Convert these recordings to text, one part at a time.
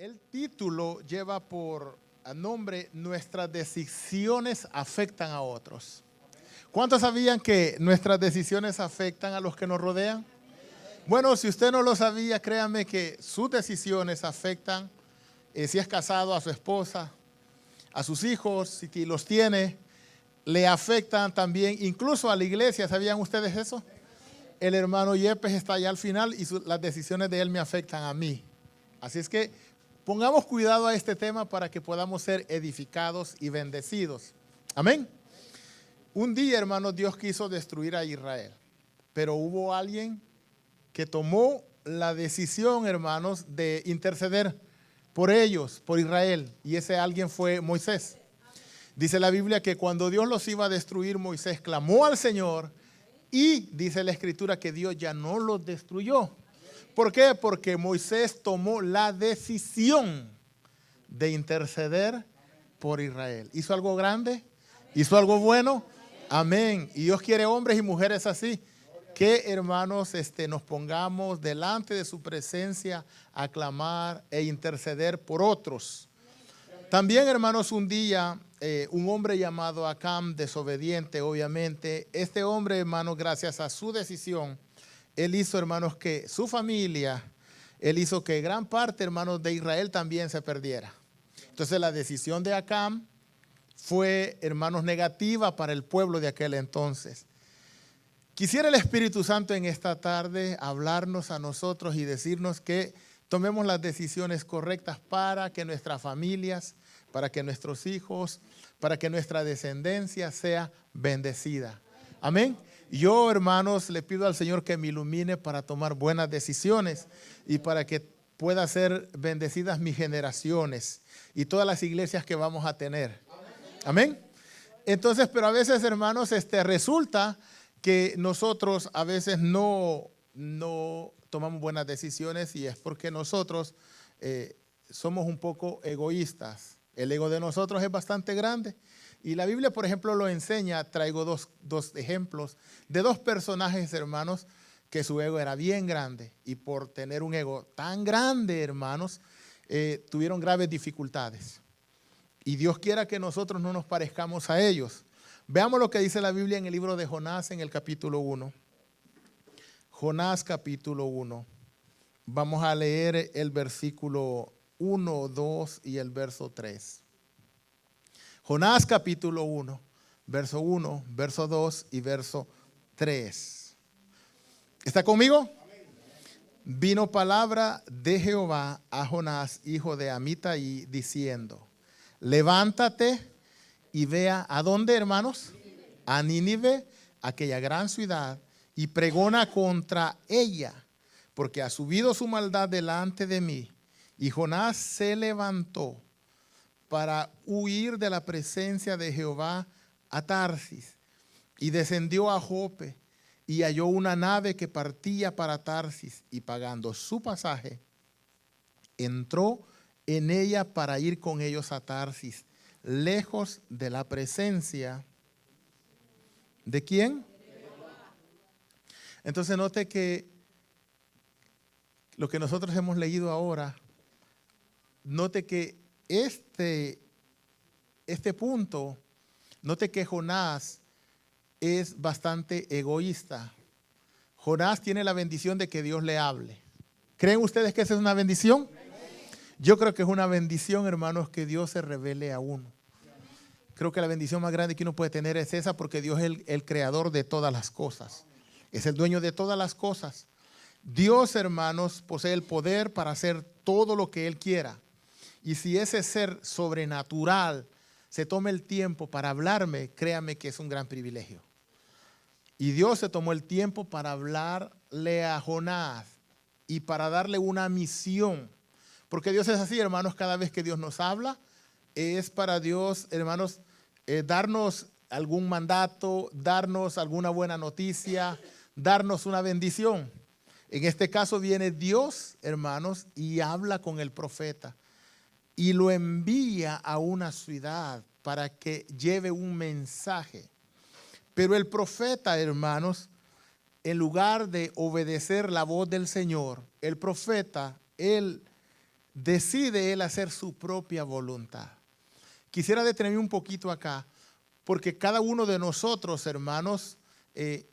El título lleva por nombre Nuestras decisiones afectan a otros. ¿Cuántos sabían que nuestras decisiones afectan a los que nos rodean? Bueno, si usted no lo sabía, créame que sus decisiones afectan, si es casado, a su esposa, a sus hijos, si los tiene, le afectan también incluso a la iglesia. ¿Sabían ustedes eso? El hermano Yepes está allá al final y las decisiones de él me afectan a mí. Así es que pongamos cuidado a este tema para que podamos ser edificados y bendecidos. Amén. Un día, hermanos, Dios quiso destruir a Israel, pero hubo alguien que tomó la decisión, hermanos, de interceder por ellos, por Israel, y ese alguien fue Moisés. Dice la Biblia que cuando Dios los iba a destruir, Moisés clamó al Señor y dice la Escritura que Dios ya no los destruyó. ¿Por qué? Porque Moisés tomó la decisión de interceder por Israel. ¿Hizo algo grande? ¿Hizo algo bueno? Amén. Y Dios quiere hombres y mujeres así. Que, hermanos, nos pongamos delante de su presencia a clamar e interceder por otros. También, hermanos, un día un hombre llamado Acán, desobediente, obviamente. Este hombre, hermanos, gracias a su decisión, él hizo, hermanos, que su familia, él hizo que gran parte, hermanos, de Israel también se perdiera. Entonces la decisión de Acán fue, hermanos, negativa para el pueblo de aquel entonces. Quisiera el Espíritu Santo en esta tarde hablarnos a nosotros y decirnos que tomemos las decisiones correctas para que nuestras familias, para que nuestros hijos, para que nuestra descendencia sea bendecida. Amén. Yo, hermanos, le pido al Señor que me ilumine para tomar buenas decisiones y para que puedan ser bendecidas mis generaciones y todas las iglesias que vamos a tener. Amén. Entonces, pero a veces, hermanos, resulta que nosotros a veces no tomamos buenas decisiones y es porque nosotros somos un poco egoístas. El ego de nosotros es bastante grande. Y la Biblia, por ejemplo, lo enseña. Traigo dos ejemplos de dos personajes, hermanos, que su ego era bien grande. Y por tener un ego tan grande, hermanos, tuvieron graves dificultades. Y Dios quiera que nosotros no nos parezcamos a ellos. Veamos lo que dice la Biblia en el libro de Jonás, en el capítulo 1. Jonás, capítulo 1. Vamos a leer el versículo 1, 2 y el verso 3. Jonás capítulo 1, verso 1, verso 2 y verso 3. ¿Está conmigo? Vino palabra de Jehová a Jonás, hijo de Amitai, diciendo: levántate y vea a dónde, hermanos, a Nínive, aquella gran ciudad, y pregona contra ella, porque ha subido su maldad delante de mí. Y Jonás se levantó para huir de la presencia de Jehová a Tarsis, y descendió a Jope, y halló una nave que partía para Tarsis, y pagando su pasaje, entró en ella para ir con ellos a Tarsis, lejos de la presencia ¿de quién? Entonces note que lo que nosotros hemos leído ahora, note que este punto, note que Jonás es bastante egoísta. Jonás tiene la bendición de que Dios le hable. ¿Creen ustedes que esa es una bendición? Yo creo que es una bendición, hermanos, que Dios se revele a uno. Creo que la bendición más grande que uno puede tener es esa, porque Dios es el creador de todas las cosas. Es el dueño de todas las cosas. Dios, hermanos, posee el poder para hacer todo lo que Él quiera. Y si ese ser sobrenatural se toma el tiempo para hablarme, créame que es un gran privilegio. Y Dios se tomó el tiempo para hablarle a Jonás y para darle una misión. Porque Dios es así, hermanos, cada vez que Dios nos habla, es para Dios, hermanos, darnos algún mandato, darnos alguna buena noticia, darnos una bendición. En este caso viene Dios, hermanos, y habla con el profeta. Y lo envía a una ciudad para que lleve un mensaje. Pero el profeta, hermanos, en lugar de obedecer la voz del Señor, el profeta, él decide él hacer su propia voluntad. Quisiera detenerme un poquito acá, porque cada uno de nosotros, hermanos,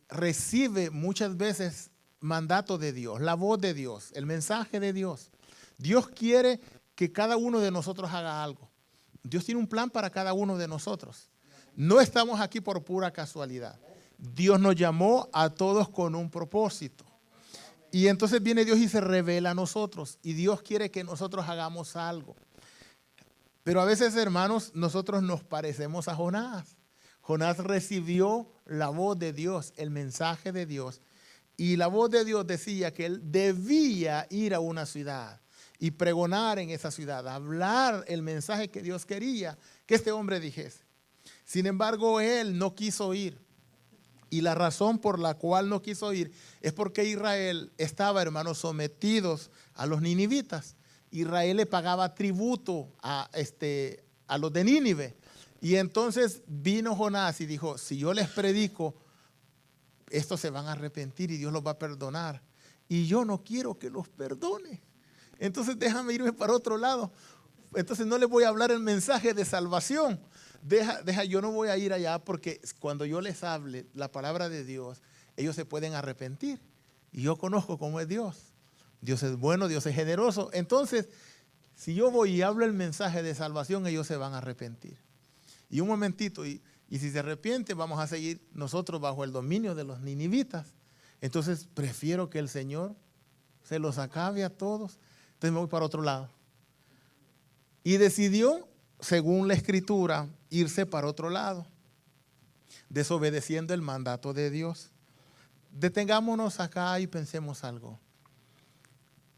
recibe muchas veces mandato de Dios, la voz de Dios, el mensaje de Dios. Dios quiere que cada uno de nosotros haga algo. Dios tiene un plan para cada uno de nosotros. No estamos aquí por pura casualidad. Dios nos llamó a todos con un propósito. Y entonces viene Dios y se revela a nosotros. Y Dios quiere que nosotros hagamos algo. Pero a veces, hermanos, nosotros nos parecemos a Jonás. Jonás recibió la voz de Dios, el mensaje de Dios. Y la voz de Dios decía que él debía ir a una ciudad y pregonar en esa ciudad, hablar el mensaje que Dios quería que este hombre dijese. Sin embargo, él no quiso ir. Y la razón por la cual no quiso ir es porque Israel estaba, hermanos, sometidos a los ninivitas. Israel le pagaba tributo a los de Nínive. Y entonces vino Jonás y dijo, si yo les predico, estos se van a arrepentir y Dios los va a perdonar. Y yo no quiero que los perdone. Entonces déjame irme para otro lado. Entonces no les voy a hablar el mensaje de salvación. Yo no voy a ir allá porque cuando yo les hable la palabra de Dios, ellos se pueden arrepentir. Y yo conozco cómo es Dios. Dios es bueno, Dios es generoso. Entonces, si yo voy y hablo el mensaje de salvación, ellos se van a arrepentir. Y un momentito, y si se arrepienten, vamos a seguir nosotros bajo el dominio de los ninivitas. Entonces, prefiero que el Señor se los acabe a todos. Entonces me voy para otro lado. Y decidió, según la Escritura, irse para otro lado, desobedeciendo el mandato de Dios. Detengámonos acá y pensemos algo.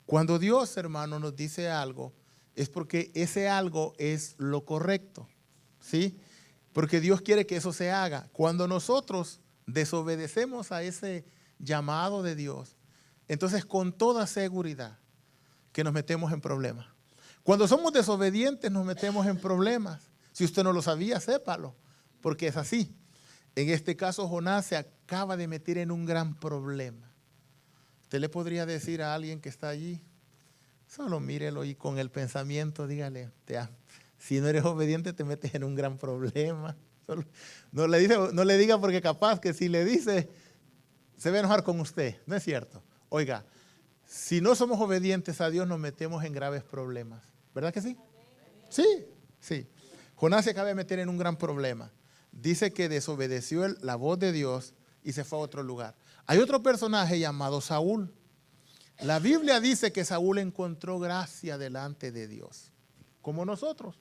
Cuando Dios, hermano, nos dice algo, es porque ese algo es lo correcto, ¿sí? Porque Dios quiere que eso se haga. Cuando nosotros desobedecemos a ese llamado de Dios, entonces con toda seguridad que nos metemos en problemas. Cuando somos desobedientes nos metemos en problemas. Si usted no lo sabía, sépalo, porque es así. En este caso, Jonás se acaba de meter en un gran problema. Usted le podría decir a alguien que está allí, solo mírelo y con el pensamiento dígale, si no eres obediente te metes en un gran problema. No le diga porque capaz que si le dice, se va a enojar con usted. No es cierto. Oiga, si no somos obedientes a Dios nos metemos en graves problemas. ¿Verdad que sí? Sí, sí. Jonás se acaba de meter en un gran problema. Dice que desobedeció la voz de Dios y se fue a otro lugar. Hay otro personaje llamado Saúl. La Biblia dice que Saúl encontró gracia delante de Dios, como nosotros.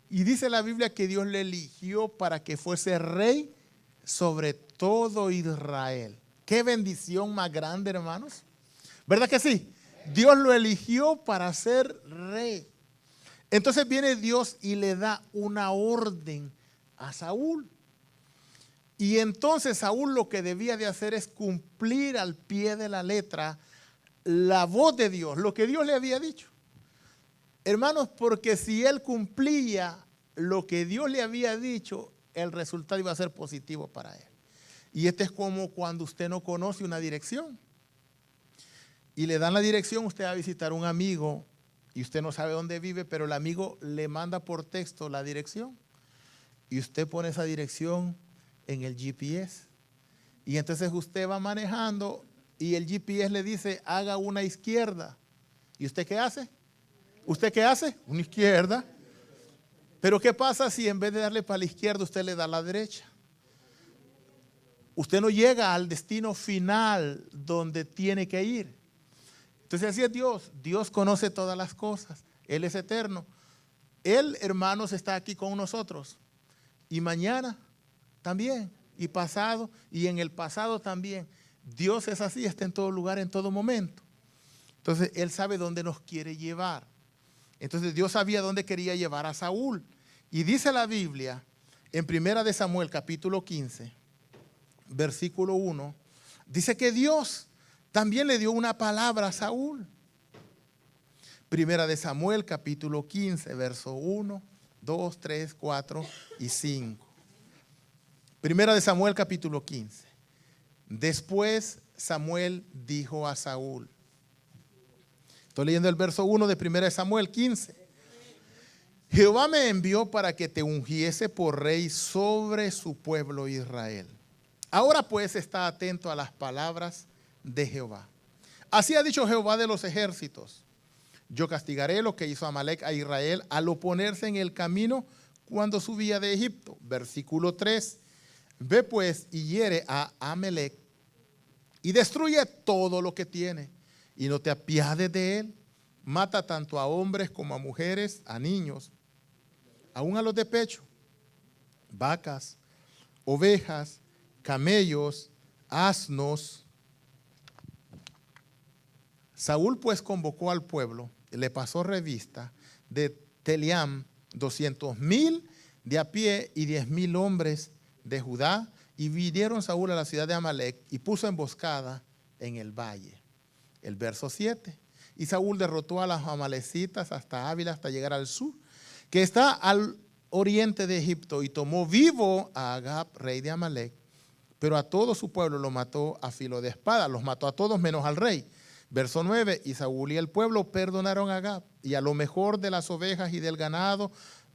Y dice la Biblia que Dios le eligió para que fuese rey sobre todo Israel. Qué bendición más grande, hermanos. ¿Verdad que sí? Dios lo eligió para ser rey. Entonces viene Dios y le da una orden a Saúl. Y entonces Saúl lo que debía de hacer es cumplir al pie de la letra la voz de Dios, lo que Dios le había dicho. Hermanos, porque si él cumplía lo que Dios le había dicho, el resultado iba a ser positivo para él. Y este es como cuando usted no conoce una dirección. Y le dan la dirección, usted va a visitar a un amigo y usted no sabe dónde vive, pero el amigo le manda por texto la dirección. Y usted pone esa dirección en el GPS. Y entonces usted va manejando y el GPS le dice, haga una izquierda. ¿Y usted qué hace? ¿Usted qué hace? Una izquierda. Pero ¿qué pasa si en vez de darle para la izquierda usted le da a la derecha? Usted no llega al destino final donde tiene que ir. Entonces así es Dios. Dios conoce todas las cosas. Él es eterno. Él, hermanos, está aquí con nosotros. Y mañana también. Y pasado. Y en el pasado también. Dios es así, está en todo lugar, en todo momento. Entonces Él sabe dónde nos quiere llevar. Entonces Dios sabía dónde quería llevar a Saúl. Y dice la Biblia en 1 Samuel capítulo 15, versículo 1, dice que Dios también le dio una palabra a Saúl. 1 Samuel capítulo 15, verso 1, 2, 3, 4 y 5. 1 Samuel capítulo 15. Después Samuel dijo a Saúl, Estoy leyendo el verso 1 de 1 Samuel 15. Jehová me envió para que te ungiese por rey sobre su pueblo Israel. Ahora pues está atento a las palabras de Jehová. Así ha dicho Jehová de los ejércitos: yo castigaré lo que hizo Amalec a Israel al oponerse en el camino cuando subía de Egipto. Versículo 3. Ve pues y hiere a Amalec y destruye todo lo que tiene, y no te apiades de él. Mata tanto a hombres como a mujeres, a niños, aún a los de pecho, vacas, ovejas, camellos, asnos. Saúl pues convocó al pueblo, le pasó revista de Teliam 200,000 de a pie y 10,000 hombres de Judá, y vinieron Saúl a la ciudad de Amalec y puso emboscada en el valle. El verso 7. Y Saúl derrotó a las amalecitas hasta Ávila, hasta llegar al sur, que está al oriente de Egipto, y tomó vivo a Agab, rey de Amalec, pero a todo su pueblo lo mató a filo de espada. Los mató a todos menos al rey. Verso 9. Y Saúl y el pueblo perdonaron a Agab, y a lo mejor de las ovejas y del ganado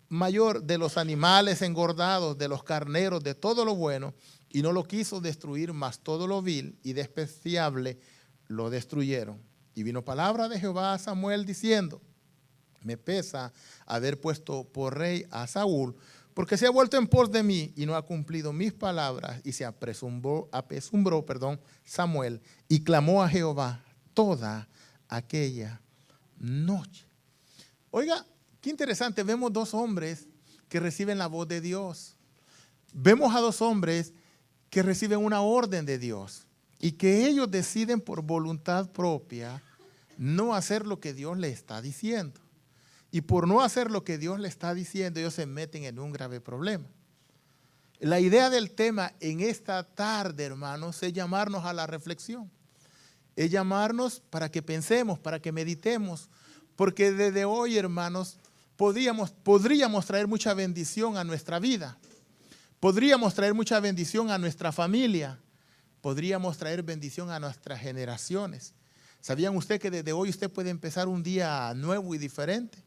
mayor, de los animales engordados, de los carneros, de todo lo bueno, y no lo quiso destruir, mas todo lo vil y despreciable lo destruyeron. Y vino palabra de Jehová a Samuel diciendo: me pesa haber puesto por rey a Saúl, porque se ha vuelto en pos de mí y no ha cumplido mis palabras. Y se apesumbró Samuel y clamó a Jehová toda aquella noche. Oiga, qué interesante, vemos dos hombres que reciben la voz de Dios. Vemos a dos hombres que reciben una orden de Dios y que ellos deciden por voluntad propia no hacer lo que Dios les está diciendo. Y por no hacer lo que Dios les está diciendo, ellos se meten en un grave problema. La idea del tema en esta tarde, hermanos, es llamarnos a la reflexión. Es llamarnos para que pensemos, para que meditemos, porque desde hoy, hermanos, podríamos traer mucha bendición a nuestra vida. Podríamos traer mucha bendición a nuestra familia. Podríamos traer bendición a nuestras generaciones. ¿Sabían usted que desde hoy usted puede empezar un día nuevo y diferente?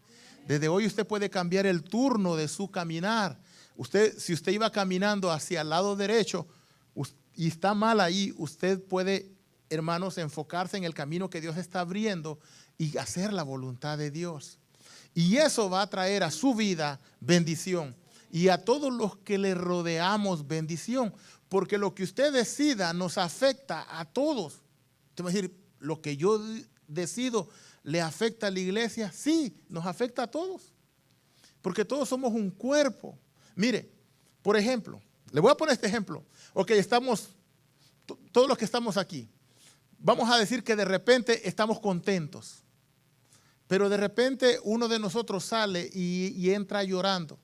Desde hoy usted puede cambiar el turno de su caminar. Si usted iba caminando hacia el lado derecho y está mal ahí, usted puede, hermanos, enfocarse en el camino que Dios está abriendo y hacer la voluntad de Dios. Y eso va a traer a su vida bendición y a todos los que le rodeamos bendición, porque lo que usted decida nos afecta a todos. Usted va a decir, lo que yo decido le afecta a la iglesia. Sí, nos afecta a todos, porque todos somos un cuerpo. Mire, por ejemplo, le voy a poner este ejemplo. Ok, todos los que estamos aquí, vamos a decir que de repente estamos contentos, pero de repente uno de nosotros sale y entra llorando.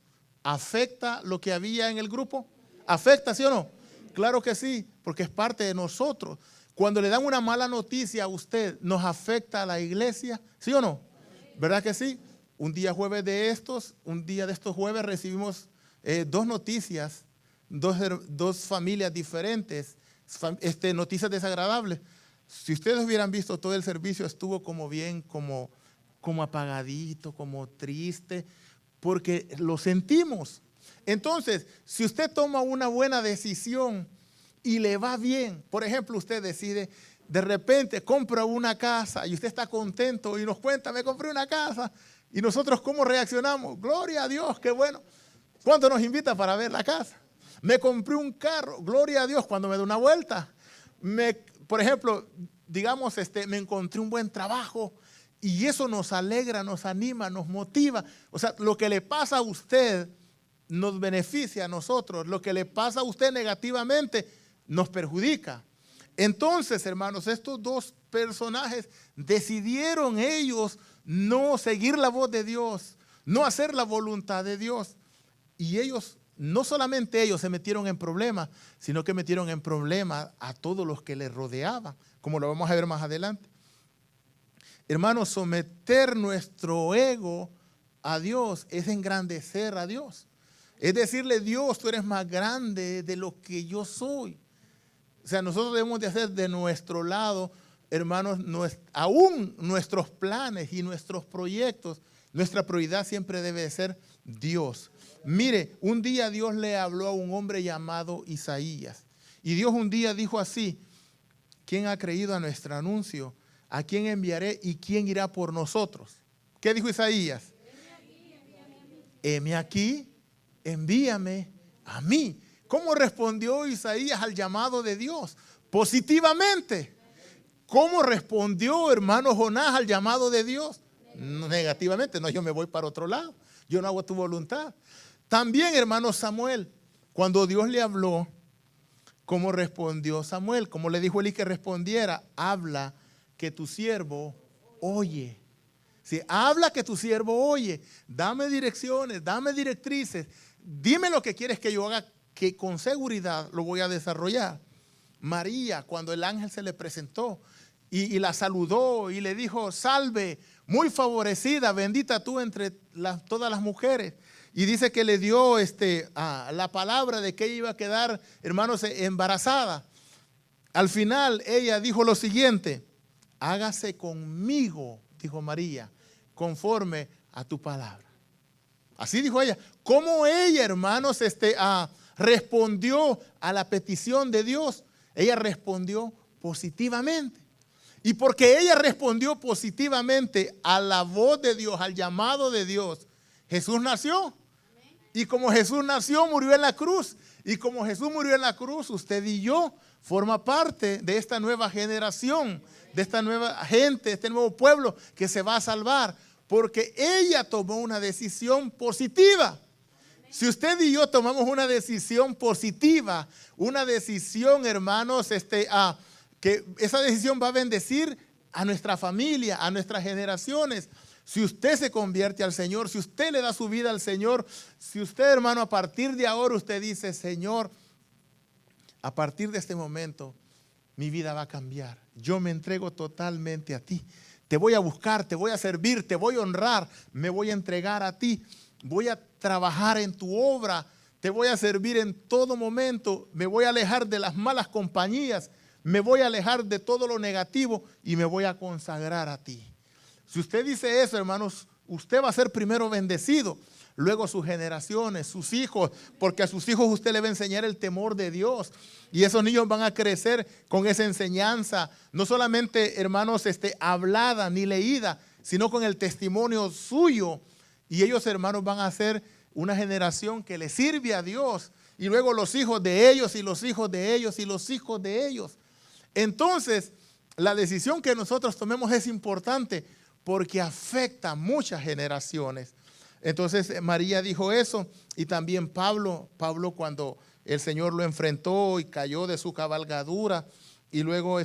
¿Afecta lo que había en el grupo? ¿Afecta, sí o no? Claro que sí, porque es parte de nosotros. Cuando le dan una mala noticia a usted, ¿nos afecta a la iglesia? ¿Sí o no? ¿Verdad que sí? Un día de estos jueves recibimos dos noticias, dos familias diferentes, noticias desagradables. Si ustedes hubieran visto todo el servicio, estuvo como bien, como apagadito, como triste, porque lo sentimos. Entonces, si usted toma una buena decisión y le va bien, por ejemplo, usted decide, de repente compra una casa y usted está contento y nos cuenta, me compré una casa, y nosotros ¿cómo reaccionamos? Gloria a Dios, qué bueno. ¿Cuánto nos invita para ver la casa? Me compré un carro, gloria a Dios, cuando me da una vuelta. Por ejemplo, digamos, me encontré un buen trabajo y eso nos alegra, nos anima, nos motiva. O sea, lo que le pasa a usted nos beneficia a nosotros. Lo que le pasa a usted negativamente nos perjudica. Entonces, hermanos, estos dos personajes decidieron ellos no seguir la voz de Dios, no hacer la voluntad de Dios. Y ellos, no solamente ellos se metieron en problemas, sino que metieron en problemas a todos los que les rodeaban, como lo vamos a ver más adelante. Hermanos, someter nuestro ego a Dios es engrandecer a Dios. Es decirle, Dios, tú eres más grande de lo que yo soy. O sea, nosotros debemos de hacer de nuestro lado hermanos, aún nuestros planes y nuestros proyectos, nuestra prioridad siempre debe ser Dios. Mire, un día Dios le habló a un hombre llamado Isaías. Y Dios un día dijo así: ¿quién ha creído a nuestro anuncio? ¿A quién enviaré y quién irá por nosotros? ¿Qué dijo Isaías? Heme aquí, envíame a mí. ¿Cómo respondió Isaías al llamado de Dios? Positivamente. ¿Cómo respondió, hermano Jonás, al llamado de Dios? Negativamente. No, yo me voy para otro lado. Yo no hago tu voluntad. También, hermano Samuel, cuando Dios le habló, ¿cómo respondió Samuel? Como le dijo Elí que respondiera: habla que tu siervo oye. Si habla que tu siervo oye, dame direcciones, dame directrices, dime lo que quieres que yo haga, que con seguridad lo voy a desarrollar. María, cuando el ángel se le presentó y la saludó y le dijo: salve, muy favorecida, bendita tú entre todas las mujeres. Y dice que le dio la palabra de que ella iba a quedar, hermanos, embarazada. Al final ella dijo lo siguiente: hágase conmigo, dijo María, conforme a tu palabra. Así dijo ella. ¿Cómo ella, hermanos, respondió a la petición de Dios? Ella respondió positivamente. Y porque ella respondió positivamente a la voz de Dios, al llamado de Dios, Jesús nació. Y como Jesús nació, murió en la cruz. Y como Jesús murió en la cruz, usted y yo forma parte de esta nueva generación, de esta nueva gente, de este nuevo pueblo que se va a salvar. Porque ella tomó una decisión positiva. Si usted y yo tomamos una decisión positiva, una decisión, hermanos, que esa decisión va a bendecir a nuestra familia, a nuestras generaciones. Si usted se convierte al Señor, si usted le da su vida al Señor, si usted, hermano, a partir de ahora usted dice: Señor, a partir de este momento mi vida va a cambiar. Yo me entrego totalmente a ti. Te voy a buscar, te voy a servir, te voy a honrar, me voy a entregar a ti. Voy a trabajar en tu obra, te voy a servir en todo momento, me voy a alejar de las malas compañías, me voy a alejar de todo lo negativo y me voy a consagrar a ti. Si usted dice eso, hermanos, usted va a ser primero bendecido, luego sus generaciones, sus hijos, porque a sus hijos usted le va a enseñar el temor de Dios. Y esos niños van a crecer con esa enseñanza, no solamente, hermanos, hablada ni leída, sino con el testimonio suyo. Y ellos, hermanos, van a ser una generación que le sirve a Dios. Y luego los hijos de ellos y los hijos de ellos y los hijos de ellos. Entonces, la decisión que nosotros tomemos es importante porque afecta a muchas generaciones. Entonces, María dijo eso. Y también Pablo cuando el Señor lo enfrentó y cayó de su cabalgadura. Y luego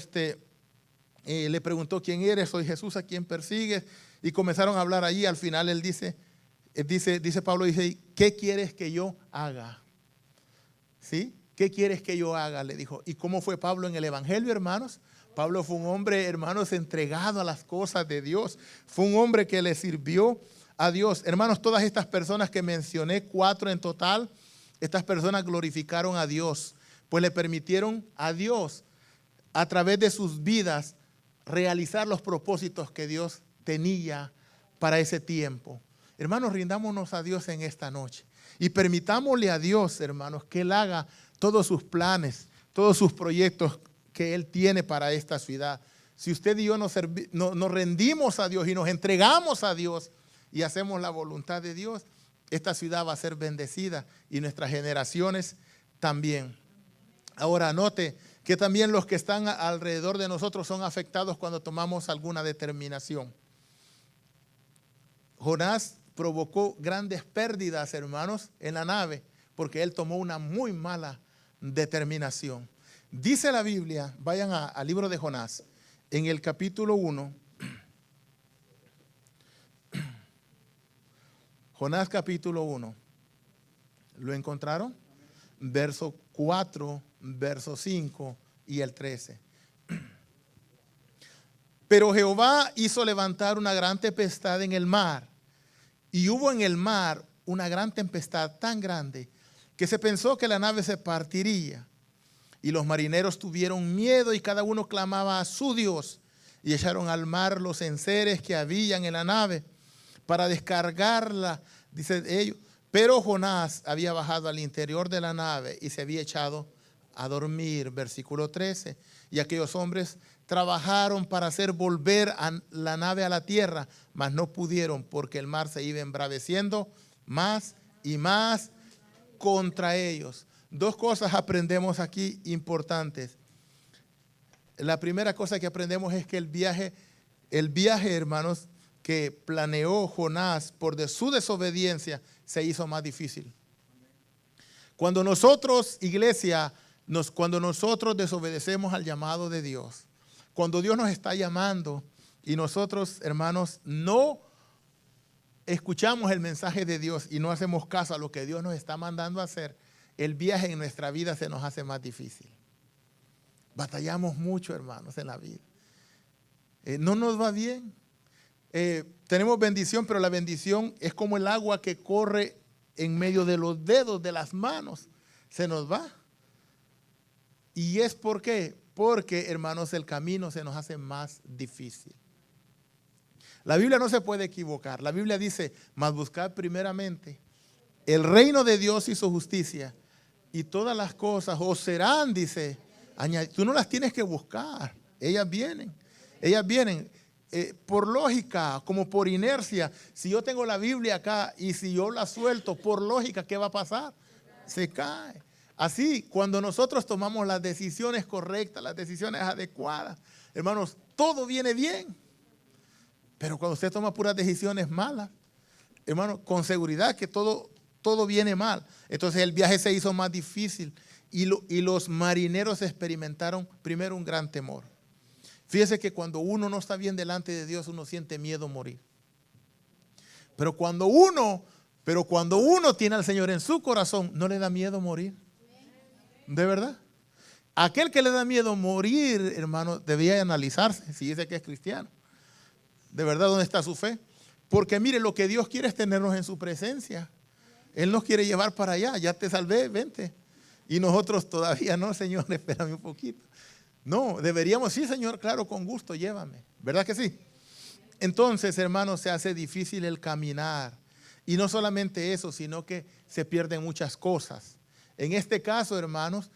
le preguntó: ¿quién eres? Soy Jesús a quien persigues. Y comenzaron a hablar allí. Al final él dice Pablo, dice: ¿qué quieres que yo haga? ¿Sí? ¿Qué quieres que yo haga? Le dijo. ¿Y cómo fue Pablo en el evangelio, hermanos? Pablo fue un hombre, hermanos, entregado a las cosas de Dios. Fue un hombre que le sirvió a Dios. Hermanos, todas estas personas que mencioné, 4 en total, estas personas glorificaron a Dios, pues le permitieron a Dios, a través de sus vidas, realizar los propósitos que Dios tenía para ese tiempo. Hermanos, rindámonos a Dios en esta noche y permitámosle a Dios, hermanos, que Él haga todos sus planes, todos sus proyectos que Él tiene para esta ciudad. Si usted y yo nos rendimos a Dios y nos entregamos a Dios y hacemos la voluntad de Dios, esta ciudad va a ser bendecida y nuestras generaciones también. Ahora note que también los que están alrededor de nosotros son afectados cuando tomamos alguna determinación. Jonás provocó grandes pérdidas, hermanos, en la nave porque él tomó una muy mala determinación. Dice la Biblia, vayan al libro de Jonás, en el capítulo 1. Jonás capítulo 1. ¿Lo encontraron? Verso 4, verso 5 y el 13. Pero Jehová hizo levantar una gran tempestad en el mar, y hubo en el mar una gran tempestad tan grande que se pensó que la nave se partiría. Y los marineros tuvieron miedo y cada uno clamaba a su Dios. y echaron al mar los enseres que habían en la nave para descargarla, dice ellos. Pero Jonás había bajado al interior de la nave y se había echado a dormir. Versículo 13. Y aquellos hombres trabajaron para hacer volver a la nave a la tierra, mas no pudieron porque el mar se iba embraveciendo más y más contra ellos. Dos cosas aprendemos aquí importantes. La primera cosa que aprendemos es que el viaje, hermanos, que planeó Jonás por su desobediencia se hizo más difícil. Cuando nosotros, iglesia, cuando nosotros desobedecemos al llamado de Dios, cuando Dios nos está llamando y nosotros, hermanos, no escuchamos el mensaje de Dios y no hacemos caso a lo que Dios nos está mandando a hacer, el viaje en nuestra vida se nos hace más difícil. Batallamos mucho, hermanos, en la vida. No nos va bien. Tenemos bendición, pero la bendición es como el agua que corre en medio de los dedos de las manos. Se nos va. ¿Y es por qué? Porque, hermanos, el camino se nos hace más difícil. La Biblia no se puede equivocar. La Biblia dice, mas buscad primeramente el reino de Dios y su justicia, y todas las cosas os serán, dice, tú no las tienes que buscar. Ellas vienen. Ellas vienen. Por lógica, como por inercia. Si yo tengo la Biblia acá y si yo la suelto, por lógica, ¿qué va a pasar? Se cae. Así, cuando nosotros tomamos las decisiones correctas, las decisiones adecuadas, hermanos, todo viene bien. Pero cuando usted toma puras decisiones malas, hermano, con seguridad que todo viene mal. Entonces el viaje se hizo más difícil y los marineros experimentaron primero un gran temor. Fíjese que cuando uno no está bien delante de Dios, uno siente miedo a morir. Pero cuando uno tiene al Señor en su corazón, no le da miedo morir. ¿De verdad? Aquel que le da miedo morir, hermano, debía analizarse si dice que es cristiano. ¿De verdad dónde está su fe? Porque mire, lo que Dios quiere es tenernos en su presencia. Él nos quiere llevar para allá. Ya te salvé, vente. Y nosotros todavía no, Señor, espérame un poquito. No, deberíamos, sí, Señor, claro, con gusto, llévame. ¿Verdad que sí? Entonces, hermanos, se hace difícil el caminar. Y no solamente eso, sino que se pierden muchas cosas. En este caso, hermanos,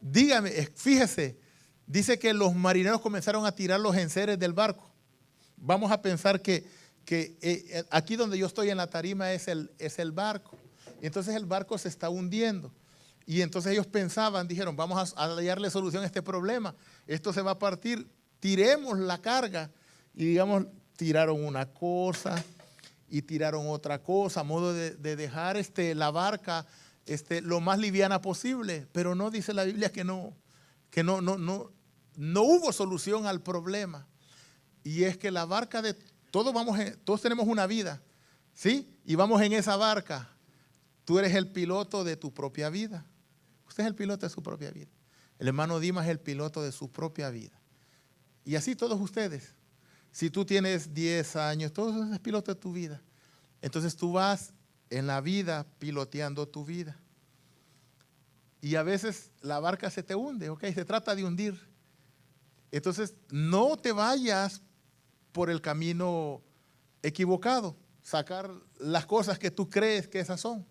dígame, fíjese, dice que los marineros comenzaron a tirar los enseres del barco. Vamos a pensar que aquí donde yo estoy en la tarima es el barco. Y entonces el barco se está hundiendo. Y entonces ellos pensaban, dijeron, vamos a hallarle solución a este problema. Esto se va a partir, tiremos la carga. Y digamos, tiraron una cosa y tiraron otra cosa, a modo de dejar la barca lo más liviana posible. Pero no dice la Biblia que no hubo solución al problema. Y es que la barca todos tenemos una vida, ¿sí? Y vamos en esa barca. Tú eres el piloto de tu propia vida. Usted es el piloto de su propia vida. El hermano Dimas es el piloto de su propia vida. Y así todos ustedes. Si tú tienes 10 años, todos eres piloto de tu vida. Entonces tú vas en la vida piloteando tu vida. Y a veces la barca se te hunde, ¿ok? Se trata de hundir. Entonces no te vayas por el camino equivocado. Sacar las cosas que tú crees que esas son.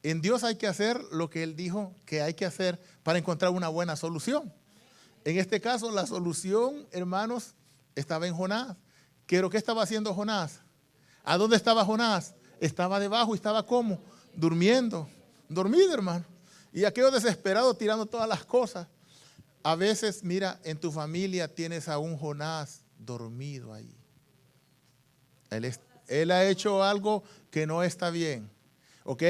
En Dios hay que hacer lo que Él dijo que hay que hacer para encontrar una buena solución. En este caso, la solución, hermanos, estaba en Jonás. ¿Pero qué estaba haciendo Jonás? ¿A dónde estaba Jonás? Estaba debajo y estaba ¿cómo? Durmiendo. Dormido, hermano. Y aquello desesperado tirando todas las cosas. A veces, mira, en tu familia tienes a un Jonás dormido ahí. Él ha hecho algo que no está bien. ¿Ok?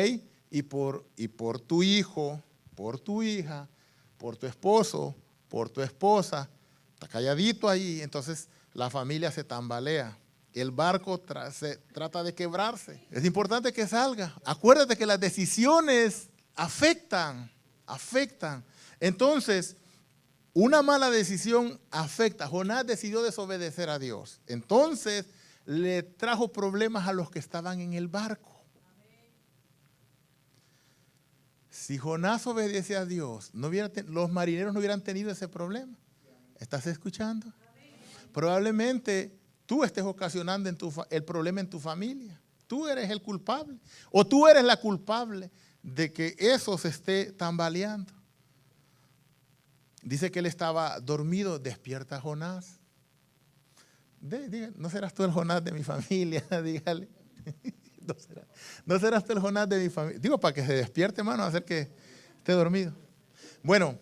Y por tu hijo, por tu hija, por tu esposo, por tu esposa, está calladito ahí, entonces la familia se tambalea. El barco trata de quebrarse. Es importante que salga. Acuérdate que las decisiones afectan. Entonces, una mala decisión afecta. Jonás decidió desobedecer a Dios. Entonces, le trajo problemas a los que estaban en el barco. Si Jonás obedece a Dios, los marineros no hubieran tenido ese problema. ¿Estás escuchando? Probablemente tú estés ocasionando el problema en tu familia. Tú eres el culpable o tú eres la culpable de que eso se esté tambaleando. Dice que él estaba dormido, despierta Jonás. No serás tú el Jonás de mi familia, dígale. No serás tú el Jonás de mi familia. Digo, para que se despierte, hermano, hacer que esté dormido. Bueno,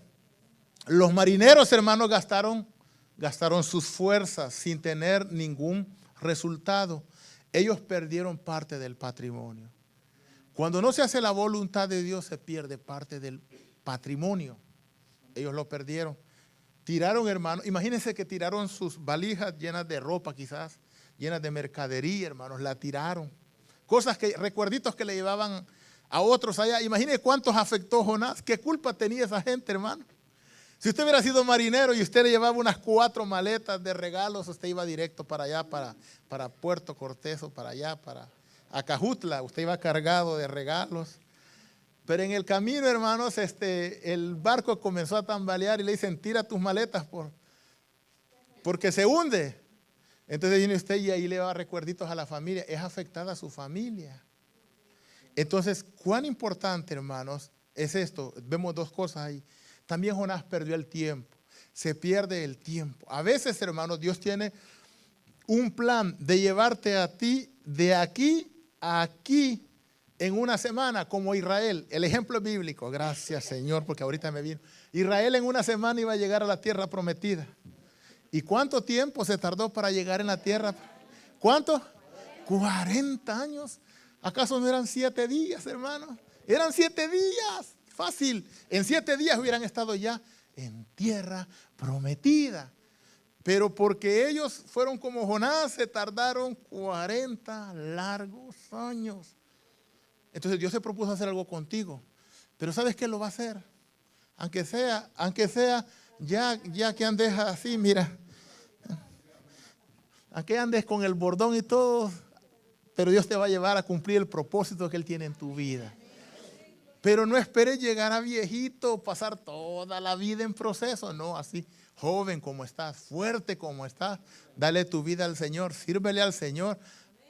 los marineros, hermanos, gastaron sus fuerzas sin tener ningún resultado. Ellos perdieron parte del patrimonio. Cuando no se hace la voluntad de Dios, se pierde parte del patrimonio. Ellos lo perdieron. Tiraron, hermanos, imagínense que tiraron sus valijas llenas de ropa, quizás, llenas de mercadería, hermanos, la tiraron. Cosas recuerditos que le llevaban a otros allá. Imagínense cuántos afectó Jonás. ¿Qué culpa tenía esa gente, hermano? Si usted hubiera sido marinero y usted le llevaba unas 4 maletas de regalos, usted iba directo para allá, para Puerto Cortés o para allá, para Acajutla. Usted iba cargado de regalos. Pero en el camino, hermanos, el barco comenzó a tambalear y le dicen, tira tus maletas porque se hunde. Entonces viene usted y ahí le va recuerditos a la familia. Es afectada a su familia. Entonces, cuán importante, hermanos, es esto. Vemos 2 cosas ahí. También Jonás perdió el tiempo. Se pierde el tiempo. A veces, hermanos, Dios tiene un plan de llevarte a ti de aquí a aquí en una semana, como Israel. El ejemplo bíblico. Gracias, Señor, porque ahorita me vino. Israel en una semana iba a llegar a la tierra prometida. ¿Y cuánto tiempo se tardó para llegar en la tierra? ¿Cuánto? 40 años. ¿Acaso no eran 7 días, hermanos? Eran 7 días. Fácil. En 7 días hubieran estado ya en tierra prometida. Pero porque ellos fueron como Jonás, se tardaron 40 largos años. Entonces Dios se propuso hacer algo contigo. Pero ¿sabes qué lo va a hacer? Aunque sea ya que andes así, mira. Aunque andes con el bordón y todo, pero Dios te va a llevar a cumplir el propósito que Él tiene en tu vida. Pero no esperes llegar a viejito, pasar toda la vida en proceso. No, así, joven como estás, fuerte como estás, dale tu vida al Señor, sírvele al Señor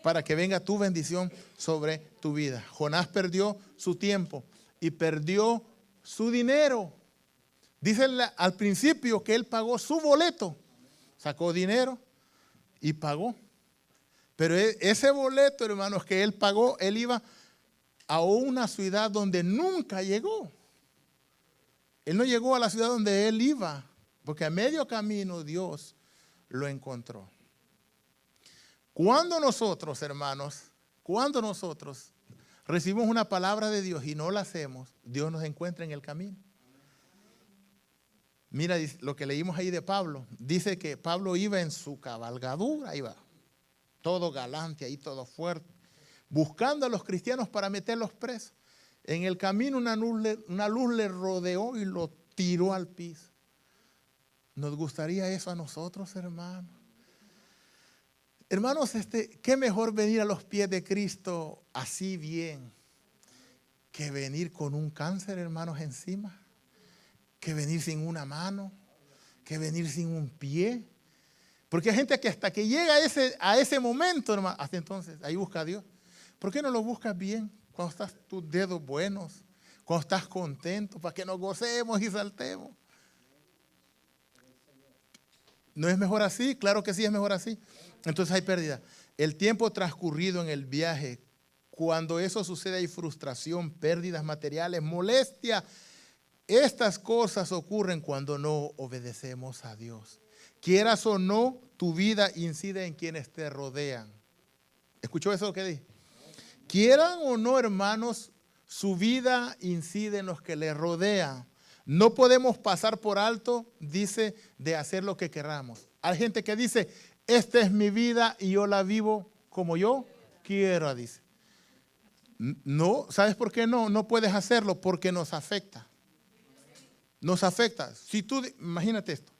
para que venga tu bendición sobre tu vida. Jonás perdió su tiempo y perdió su dinero. Dice al principio que él pagó su boleto, sacó dinero y pagó. Pero ese boleto, hermanos, que él pagó, él iba a una ciudad donde nunca llegó. Él no llegó a la ciudad donde él iba, porque a medio camino Dios lo encontró. Cuando nosotros, hermanos, recibimos una palabra de Dios y no la hacemos, Dios nos encuentra en el camino. Mira lo que leímos ahí de Pablo. Dice que Pablo iba en su cabalgadura, iba todo galante ahí, todo fuerte, buscando a los cristianos para meterlos presos. En el camino una luz le rodeó y lo tiró al piso. ¿Nos gustaría eso a nosotros, hermanos? Hermanos, qué mejor venir a los pies de Cristo así bien que venir con un cáncer, hermanos, encima, que venir sin una mano, que venir sin un pie. Porque hay gente que hasta que llega a ese momento, hermano, hasta entonces, ahí busca a Dios. ¿Por qué no lo buscas bien? Cuando estás tus dedos buenos, cuando estás contento, para que nos gocemos y saltemos. ¿No es mejor así? Claro que sí es mejor así. Entonces hay pérdida. El tiempo transcurrido en el viaje, cuando eso sucede hay frustración, pérdidas materiales, molestia. Estas cosas ocurren cuando no obedecemos a Dios. Quieras o no, tu vida incide en quienes te rodean. ¿Escuchó eso que dije? Quieran o no, hermanos, su vida incide en los que le rodean. No podemos pasar por alto, dice, de hacer lo que queramos. Hay gente que dice, esta es mi vida y yo la vivo como yo quiero, dice. No, ¿sabes por qué no? No puedes hacerlo porque nos afecta. Nos afecta. Si tú, imagínate esto,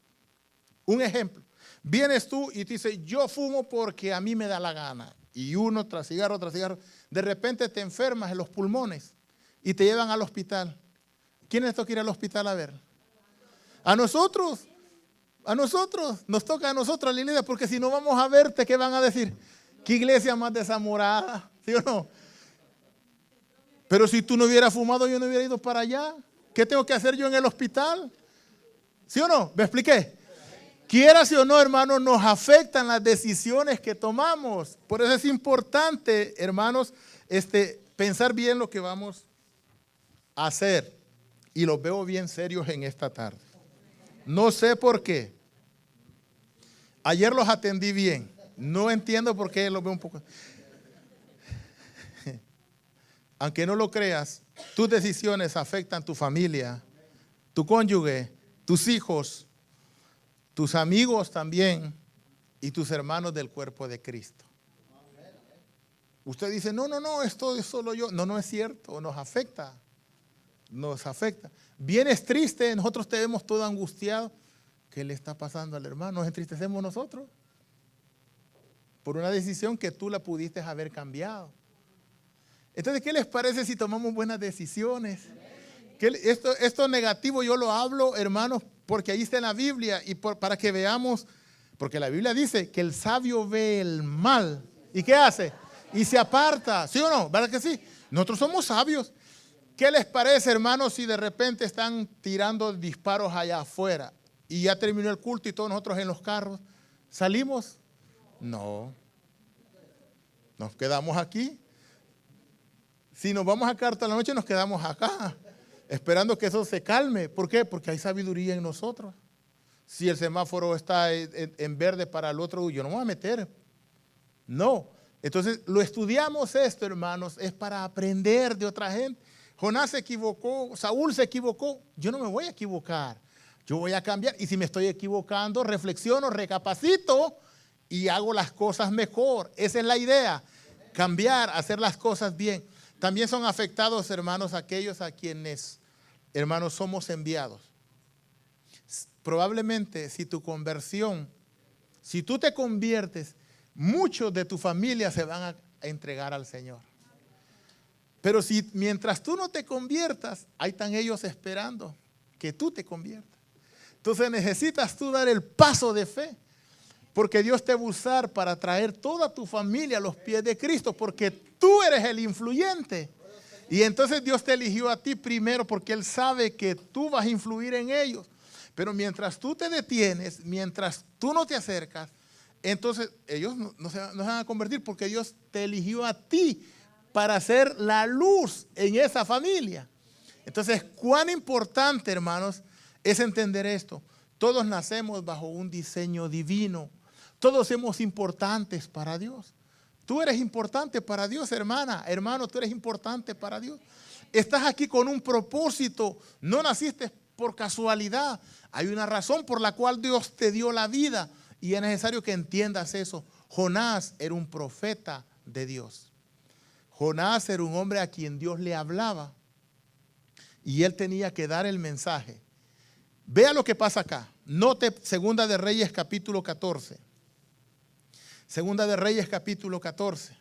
un ejemplo. Vienes tú y te dices, yo fumo porque a mí me da la gana. Y uno tras cigarro, de repente te enfermas en los pulmones y te llevan al hospital. ¿Quién les toca ir al hospital a ver? A nosotros. A nosotros, nos toca a nosotros, a la iglesia, porque si no vamos a verte, ¿qué van a decir? ¿Qué iglesia más desamorada? ¿Sí o no? Pero si tú no hubieras fumado, yo no hubiera ido para allá. ¿Qué tengo que hacer yo en el hospital? ¿Sí o no? ¿Me expliqué? Quieras o no, hermanos, nos afectan las decisiones que tomamos. Por eso es importante, hermanos, pensar bien lo que vamos a hacer. Y los veo bien serios en esta tarde. No sé por qué. Ayer los atendí bien. No entiendo por qué los veo un poco. Aunque no lo creas, tus decisiones afectan tu familia, tu cónyuge, tus hijos, tus amigos también y tus hermanos del cuerpo de Cristo. Usted dice, no, esto es solo yo. No es cierto, nos afecta. Nos afecta. Vienes triste, nosotros te vemos todo angustiado. ¿Qué le está pasando al hermano? Nos entristecemos nosotros por una decisión que tú la pudiste haber cambiado. Entonces, ¿qué les parece si tomamos buenas decisiones? Esto negativo yo lo hablo, hermanos, porque ahí está en la Biblia y para que veamos, porque la Biblia dice que el sabio ve el mal. ¿Y qué hace? Y se aparta. ¿Sí o no? ¿Verdad que sí? Nosotros somos sabios. ¿Qué les parece, hermanos, si de repente están tirando disparos allá afuera y ya terminó el culto y todos nosotros en los carros? ¿Salimos? No. Nos quedamos aquí. Si nos vamos a quedar hasta la noche, nos quedamos acá, esperando que eso se calme. ¿Por qué? Porque hay sabiduría en nosotros. Si el semáforo está en verde para el otro, yo no me voy a meter. No. Entonces, lo estudiamos esto, hermanos, es para aprender de otra gente. Jonás se equivocó, Saúl se equivocó. Yo no me voy a equivocar. Yo voy a cambiar. Y si me estoy equivocando, reflexiono, recapacito y hago las cosas mejor. Esa es la idea. Cambiar, hacer las cosas bien. También son afectados, hermanos, aquellos a quienes, hermanos, somos enviados. Probablemente si tu conversión, si tú te conviertes, muchos de tu familia se van a entregar al Señor. Pero si mientras tú no te conviertas, ahí están ellos esperando que tú te conviertas. Entonces necesitas tú dar el paso de fe. Porque Dios te va a usar para traer toda tu familia a los pies de Cristo, porque tú eres el influyente. Y entonces Dios te eligió a ti primero porque Él sabe que tú vas a influir en ellos. Pero mientras tú te detienes, mientras tú no te acercas, entonces ellos no se van a convertir porque Dios te eligió a ti para ser la luz en esa familia. Entonces, cuán importante, hermanos, es entender esto. Todos nacemos bajo un diseño divino. Todos somos importantes para Dios. Tú eres importante para Dios, hermana, hermano, tú eres importante para Dios. Estás aquí con un propósito, no naciste por casualidad. Hay una razón por la cual Dios te dio la vida y es necesario que entiendas eso. Jonás era un profeta de Dios. Jonás era un hombre a quien Dios le hablaba y él tenía que dar el mensaje. Vea lo que pasa acá. Note Segunda de Reyes capítulo 14. Segunda de Reyes capítulo 14.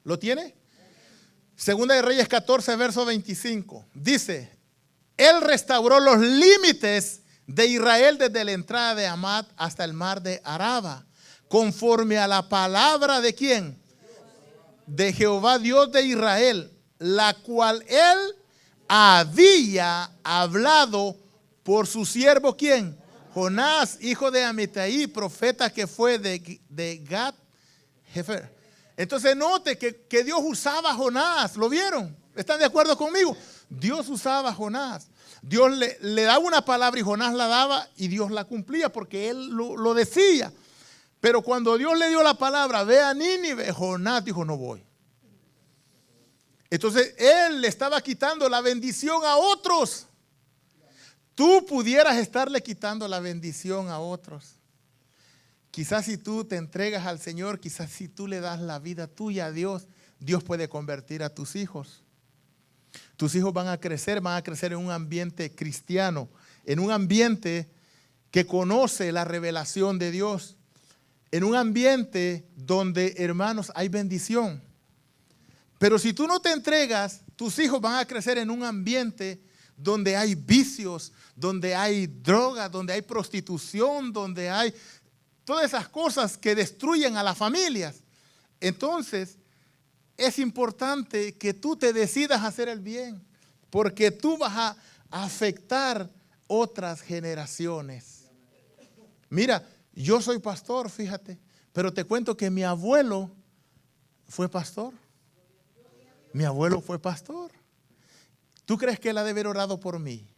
¿Lo tiene? Segunda de Reyes 14, verso 25. Dice, Él restauró los límites de Israel desde la entrada de Hamat hasta el mar de Araba, conforme a la palabra de ¿quién? De Jehová Dios de Israel, la cual Él había hablado por su siervo ¿quién? Jonás, hijo de Amitai, profeta que fue de Gat-Hefer. Entonces note que Dios usaba a Jonás. ¿Lo vieron? ¿Están de acuerdo conmigo? Dios usaba a Jonás. Dios le daba una palabra y Jonás la daba y Dios la cumplía porque él lo decía. Pero cuando Dios le dio la palabra, ve a Nínive, Jonás dijo, no voy. Entonces él le estaba quitando la bendición a otros. Tú pudieras estarle quitando la bendición a otros. Quizás si tú te entregas al Señor, quizás si tú le das la vida tuya a Dios, Dios puede convertir a tus hijos. Tus hijos van a crecer en un ambiente cristiano, en un ambiente que conoce la revelación de Dios, en un ambiente donde, hermanos, hay bendición. Pero si tú no te entregas, tus hijos van a crecer en un ambiente donde hay vicios, donde hay droga, donde hay prostitución, donde hay todas esas cosas que destruyen a las familias. Entonces, es importante que tú te decidas a hacer el bien, porque tú vas a afectar otras generaciones. Mira, yo soy pastor, fíjate, pero te cuento que mi abuelo fue pastor. Mi abuelo fue pastor. ¿Tú crees que él ha de haber orado por mí?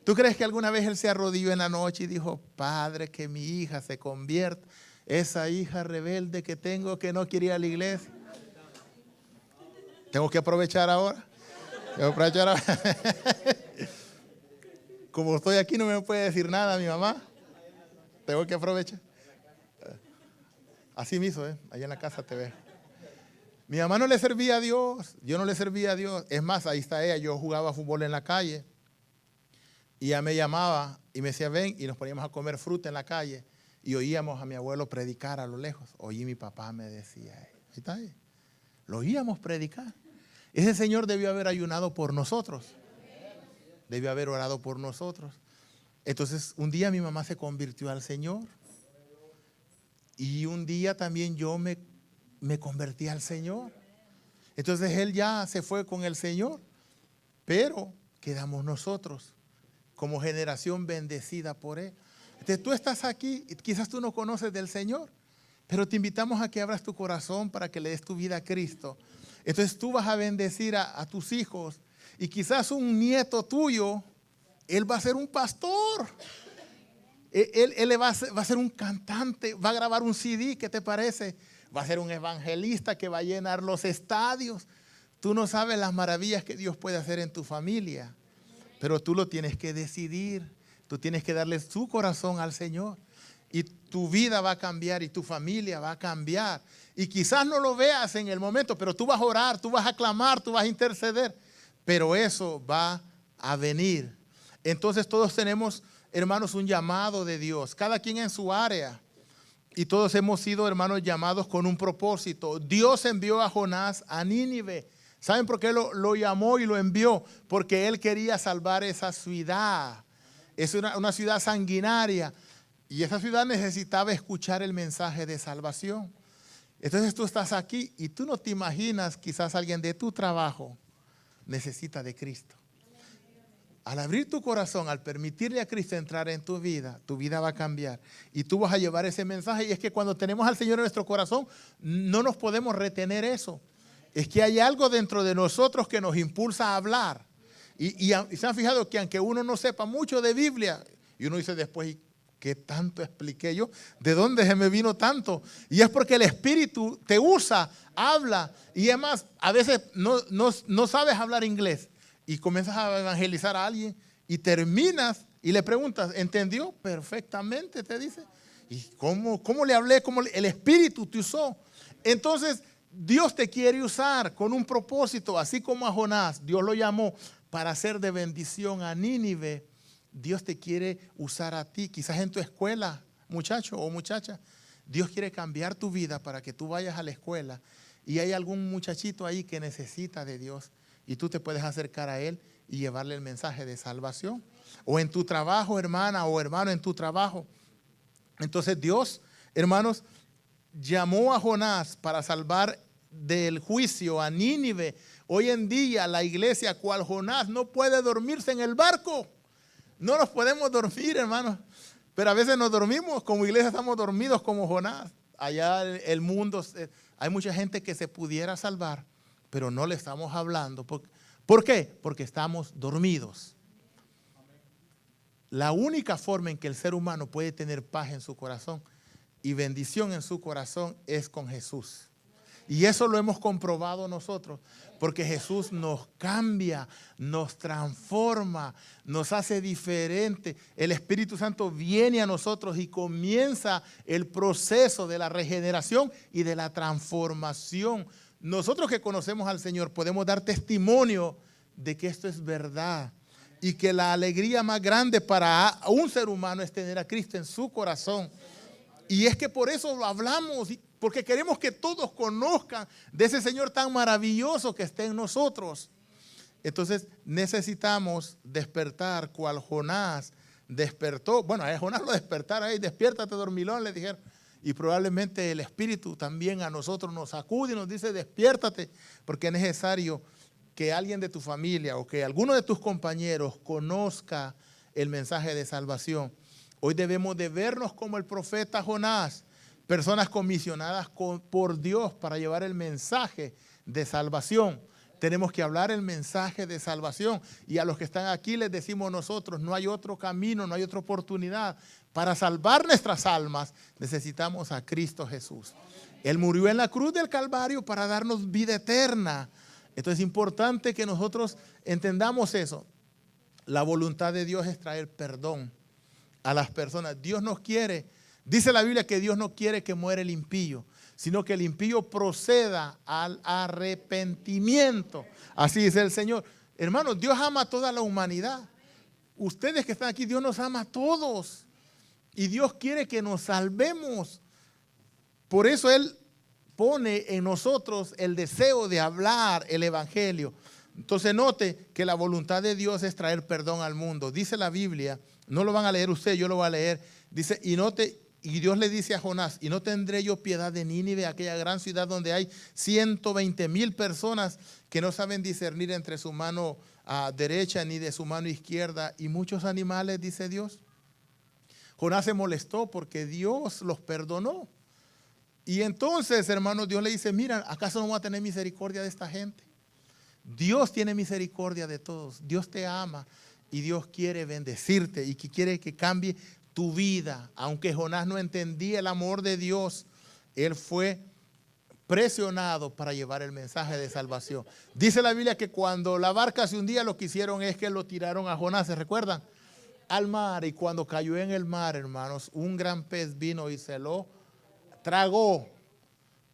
¿Tú crees que alguna vez él se arrodilló en la noche y dijo, Padre, que mi hija se convierta, esa hija rebelde que tengo que no quiere ir a la iglesia? Tengo que aprovechar ahora. Como estoy aquí no me puede decir nada mi mamá. Tengo que aprovechar. Así me hizo, allá en la casa te veo. Mi mamá no le servía a Dios, yo no le servía a Dios. Es más, ahí está ella, yo jugaba fútbol en la calle. Y ella me llamaba y me decía, ven, y nos poníamos a comer fruta en la calle. Y oíamos a mi abuelo predicar a lo lejos. Oí mi papá me decía, ahí está ahí. Lo oíamos predicar. Ese señor debió haber ayunado por nosotros. Debió haber orado por nosotros. Entonces, un día mi mamá se convirtió al Señor. Y un día también yo me convertí al Señor. Entonces, él ya se fue con el Señor. Pero quedamos nosotros como generación bendecida por Él. Entonces, tú estás aquí y quizás tú no conoces del Señor, pero te invitamos a que abras tu corazón para que le des tu vida a Cristo. Entonces tú vas a bendecir a tus hijos y quizás un nieto tuyo, él va a ser un pastor. Él va a ser un cantante, va a grabar un CD, ¿qué te parece? Va a ser un evangelista que va a llenar los estadios. Tú no sabes las maravillas que Dios puede hacer en tu familia, pero tú lo tienes que decidir. Tú tienes que darle tu corazón al Señor. Y tu vida va a cambiar y tu familia va a cambiar. Y quizás no lo veas en el momento, pero tú vas a orar, tú vas a clamar, tú vas a interceder. Pero eso va a venir. Entonces todos tenemos, hermanos, un llamado de Dios. Cada quien en su área. Y todos hemos sido, hermanos, llamados con un propósito. Dios envió a Jonás a Nínive. ¿Saben por qué lo llamó y lo envió? Porque él quería salvar esa ciudad. Es una ciudad sanguinaria. Y esa ciudad necesitaba escuchar el mensaje de salvación. Entonces tú estás aquí y tú no te imaginas, quizás alguien de tu trabajo necesita de Cristo. Al abrir tu corazón, al permitirle a Cristo entrar en tu vida va a cambiar. Y tú vas a llevar ese mensaje. Y es que cuando tenemos al Señor en nuestro corazón, no nos podemos retener eso. Es que hay algo dentro de nosotros que nos impulsa a hablar. Y se han fijado que aunque uno no sepa mucho de Biblia, y uno dice después, ¿qué tanto expliqué yo? ¿De dónde se me vino tanto? Y es porque el Espíritu te usa, habla. Y además, a veces no sabes hablar inglés. Y comienzas a evangelizar a alguien y terminas y le preguntas, ¿entendió? Perfectamente, te dice. ¿Y cómo le hablé? ¿Cómo el Espíritu te usó? Entonces, Dios te quiere usar con un propósito, así como a Jonás, Dios lo llamó para hacer de bendición a Nínive. Dios te quiere usar a ti, quizás en tu escuela, muchacho o muchacha. Dios quiere cambiar tu vida para que tú vayas a la escuela y hay algún muchachito ahí que necesita de Dios y tú te puedes acercar a él y llevarle el mensaje de salvación. O en tu trabajo, hermana o hermano, en tu trabajo. Entonces Dios, hermanos, llamó a Jonás para salvar del juicio a Nínive. Hoy en día la iglesia cual Jonás no puede dormirse en el barco. No nos podemos dormir, hermanos. Pero a veces nos dormimos, como iglesia estamos dormidos como Jonás. Allá el mundo, hay mucha gente que se pudiera salvar, pero no le estamos hablando. ¿Por qué? Porque estamos dormidos. La única forma en que el ser humano puede tener paz en su corazón y bendición en su corazón es con Jesús. Y eso lo hemos comprobado nosotros, porque Jesús nos cambia, nos transforma, nos hace diferente. El Espíritu Santo viene a nosotros y comienza el proceso de la regeneración y de la transformación. Nosotros que conocemos al Señor podemos dar testimonio de que esto es verdad y que la alegría más grande para un ser humano es tener a Cristo en su corazón. Y es que por eso lo hablamos. porque queremos que todos conozcan de ese Señor tan maravilloso que está en nosotros. Entonces necesitamos despertar cual Jonás despertó. Bueno, a Jonás lo despertaron ahí, despiértate dormilón, le dijeron. Y probablemente el Espíritu también a nosotros nos sacude y nos dice despiértate, porque es necesario que alguien de tu familia o que alguno de tus compañeros conozca el mensaje de salvación. Hoy debemos de vernos como el profeta Jonás, personas comisionadas por Dios para llevar el mensaje de salvación. Tenemos que hablar el mensaje de salvación. Y a los que están aquí les decimos nosotros, no hay otro camino, no hay otra oportunidad. Para salvar nuestras almas necesitamos a Cristo Jesús. Él murió en la cruz del Calvario para darnos vida eterna. Entonces es importante que nosotros entendamos eso. La voluntad de Dios es traer perdón a las personas. Dios nos quiere, dice la Biblia que Dios no quiere que muera el impío, sino que el impío proceda al arrepentimiento. Así dice el Señor. Hermanos, Dios ama a toda la humanidad. Ustedes que están aquí, Dios nos ama a todos. Y Dios quiere que nos salvemos. Por eso Él pone en nosotros el deseo de hablar el evangelio. Entonces note que la voluntad de Dios es traer perdón al mundo. Dice la Biblia, no lo van a leer ustedes, yo lo voy a leer. Dice, y Dios le dice a Jonás, y no tendré yo piedad de Nínive, aquella gran ciudad donde hay 120,000 personas que no saben discernir entre su mano derecha ni de su mano izquierda, y muchos animales, dice Dios. Jonás se molestó porque Dios los perdonó. Y entonces, hermanos, Dios le dice, mira, ¿acaso no voy a tener misericordia de esta gente? Dios tiene misericordia de todos. Dios te ama y Dios quiere bendecirte y que quiere que cambie tu vida. Aunque Jonás no entendía el amor de Dios, él fue presionado para llevar el mensaje de salvación. Dice la Biblia que cuando la barca se hundía, lo que hicieron es que lo tiraron a Jonás, ¿se recuerdan? Al mar, y cuando cayó en el mar, hermanos, un gran pez vino y se lo tragó.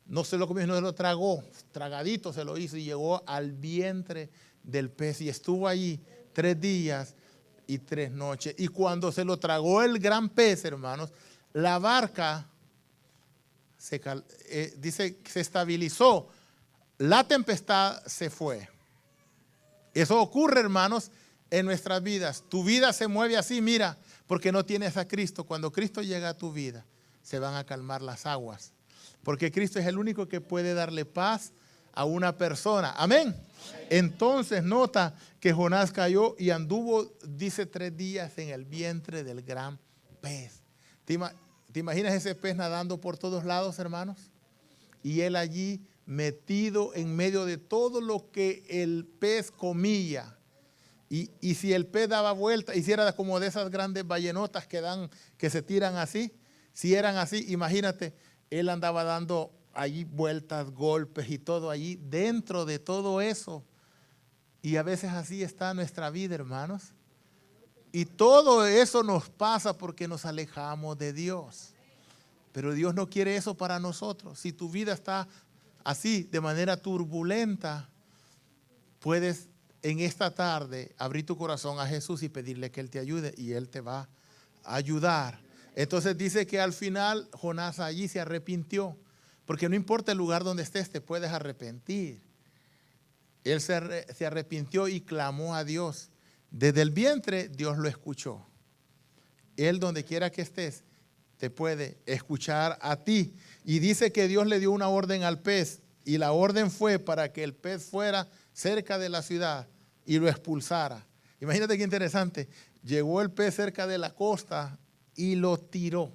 No se lo comió, no se lo tragó, tragadito se lo hizo y llegó al vientre del pez y estuvo allí 3 días y 3 noches. Y cuando se lo tragó el gran pez, hermanos, la barca dice que se estabilizó, la tempestad se fue. Eso ocurre, hermanos, en nuestras vidas. Tu vida se mueve así, mira, porque no tienes a Cristo. Cuando Cristo llega a tu vida, se van a calmar las aguas. Porque Cristo es el único que puede darle paz a una persona. Amén. Entonces nota que Jonás cayó y anduvo, dice, 3 días en el vientre del gran pez. ¿Te imaginas ese pez nadando por todos lados, hermanos? Y él allí metido en medio de todo lo que el pez comía. Y si el pez daba vuelta, hiciera como de esas grandes ballenotas que se tiran así, si eran así, imagínate, él andaba dando allí vueltas, golpes y todo allí dentro de todo eso. Y a veces así está nuestra vida, hermanos. Y todo eso nos pasa porque nos alejamos de Dios. Pero Dios no quiere eso para nosotros. Si tu vida está así, de manera turbulenta, puedes en esta tarde abrir tu corazón a Jesús y pedirle que Él te ayude y Él te va a ayudar. Entonces dice que al final Jonás allí se arrepintió, porque no importa el lugar donde estés, te puedes arrepentir. Él se arrepintió y clamó a Dios. Desde el vientre Dios lo escuchó. Él donde quiera que estés, te puede escuchar a ti. Y dice que Dios le dio una orden al pez, y la orden fue para que el pez fuera cerca de la ciudad y lo expulsara. Imagínate qué interesante. Llegó el pez cerca de la costa y lo tiró.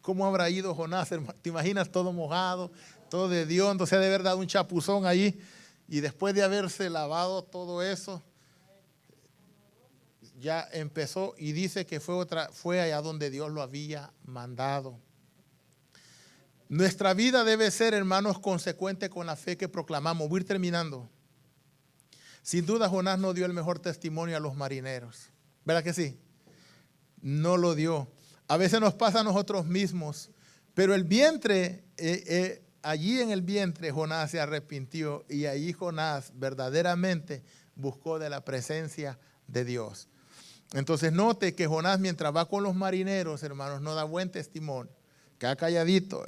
¿Cómo habrá ido Jonás? ¿Te imaginas todo mojado, todo hediondo? Se ha de haber dado un chapuzón allí. Y después de haberse lavado todo eso, ya empezó y dice que fue allá donde Dios lo había mandado. Nuestra vida debe ser, hermanos, consecuente con la fe que proclamamos. Voy a ir terminando. Sin duda Jonás no dio el mejor testimonio a los marineros. ¿Verdad que sí? No lo dio. A veces nos pasa a nosotros mismos, pero el vientre, allí en el vientre Jonás se arrepintió y allí Jonás verdaderamente buscó de la presencia de Dios. Entonces note que Jonás mientras va con los marineros, hermanos, no da buen testimonio, queda calladito,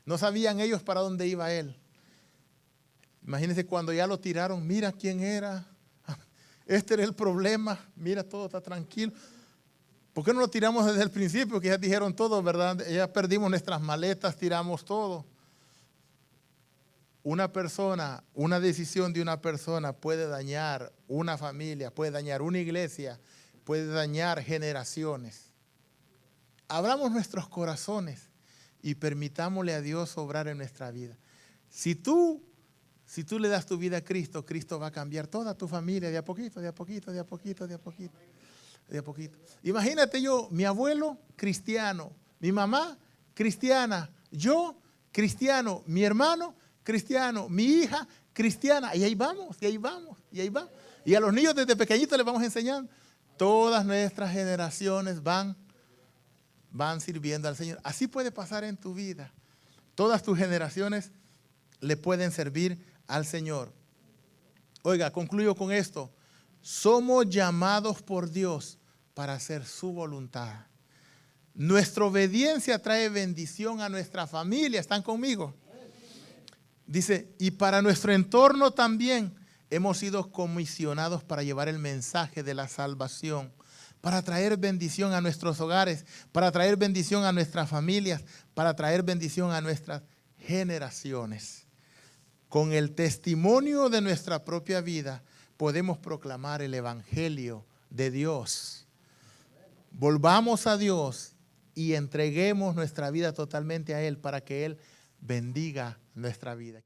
No sabían ellos para dónde iba él. Imagínense cuando ya lo tiraron, mira quién era. Este era el problema, mira, todo está tranquilo. ¿Por qué no lo tiramos desde el principio? Que ya dijeron todo, ¿verdad? Ya perdimos nuestras maletas, tiramos todo. Una persona, una decisión de una persona puede dañar una familia, puede dañar una iglesia, puede dañar generaciones. Abramos nuestros corazones y permitámosle a Dios obrar en nuestra vida. Si tú le das tu vida a Cristo, Cristo va a cambiar toda tu familia de a poquito, de a poquito, de a poquito, de a poquito, de a poquito. Imagínate yo, mi abuelo cristiano, mi mamá cristiana, yo cristiano, mi hermano cristiano, mi hija cristiana, y ahí vamos, y ahí vamos, y ahí vamos. Y a los niños desde pequeñitos les vamos enseñando. Todas nuestras generaciones van sirviendo al Señor. Así puede pasar en tu vida. Todas tus generaciones le pueden servir al Señor. Oiga, concluyo con esto. Somos llamados por Dios para hacer su voluntad. Nuestra obediencia trae bendición a nuestra familia. ¿Están conmigo? Dice, y para nuestro entorno también hemos sido comisionados para llevar el mensaje de la salvación, para traer bendición a nuestros hogares, para traer bendición a nuestras familias, para traer bendición a nuestras generaciones. Con el testimonio de nuestra propia vida podemos proclamar el evangelio de Dios. Volvamos a Dios y entreguemos nuestra vida totalmente a Él para que Él bendiga nuestra vida.